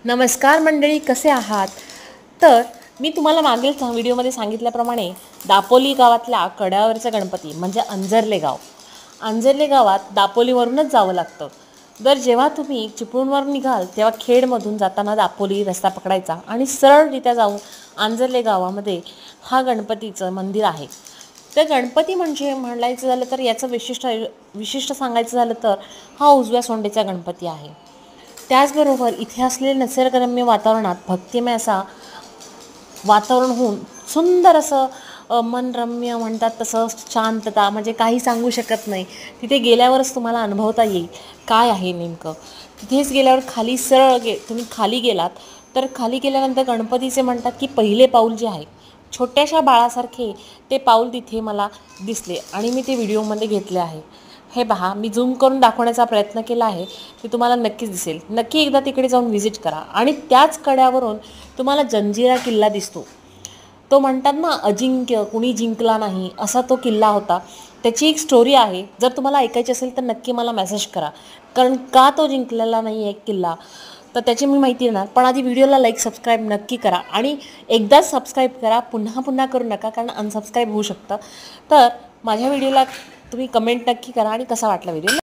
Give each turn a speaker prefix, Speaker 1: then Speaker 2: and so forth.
Speaker 1: नमस्कार मंडळी, कसे आहात? तर मी तुम्हाला मागील व्हिडिओमध्ये सांगितल्याप्रमाणे दापोली गावातल्या कड्यावरचा गणपती म्हणजे अंजर्ले गाव. अंजर्ले गावात दापोलीवरूनच जावं लागतं. जेव्हा तुम्ही चिपळूणवरून निघाल तेव्हा खेडमधून जाताना दापोली रस्ता पकडायचा आणि सरळरित्या जाऊन अंजर्ले गावामध्ये हा गणपतीचं मंदिर आहे. तर गणपती म्हणजे म्हणायचं झालं तर याचं विशिष्ट सांगायचं झालं तर हा उजव्या सोंडेचा गणपती आहे. त्याचबरोबर इथे असलेल्या निसर्गरम्य वातावरणात भक्तिमय असा वातावरण होऊन सुंदर असं मनरम्य म्हणतात तसं शांतता म्हणजे काही सांगू शकत नाही. तिथे गेल्यावरच तुम्हाला अनुभवता येईल काय आहे नेमकं. तिथेच गेल्यावर खाली तुम्ही खाली गेलात तर खाली गेल्यानंतर गणपतीचे म्हणतात की पहिले पाऊल जे आहे छोट्याशा बाळासारखे ते पाऊल तिथे मला दिसले आणि मी ते व्हिडिओमध्ये घेतले आहे. हे पहा, मी झूम करून दाखवण्याचा प्रयत्न केला आहे, ते तुम्हाला नक्कीच दिसेल. नक्की एकदा तिकडे जाऊन व्हिजिट करा. आणि त्याच कड्यावरून तुम्हाला जंजिरा किल्ला दिसतो. तो म्हणतात ना, अजिंक्य कुणी जिंकला नाही असा तो किल्ला होता. त्याची एक स्टोरी आहे, जर तुम्हाला ऐकायची असेल तर नक्की मला मेसेज करा. कारण का तो जिंकलेला नाही आहे किल्ला तर त्याची मी माहिती देणार. पण आधी व्हिडिओला लाईक सबस्क्राईब नक्की करा आणि एकदाच सबस्क्राईब करा, पुन्हा पुन्हा करू नका, कारण अनसबस्क्राईब होऊ शकतं. तर माझ्या व्हिडिओला तुम्ही कमेंट नक्की करा आणि कसा वाटला व्हिडिओ.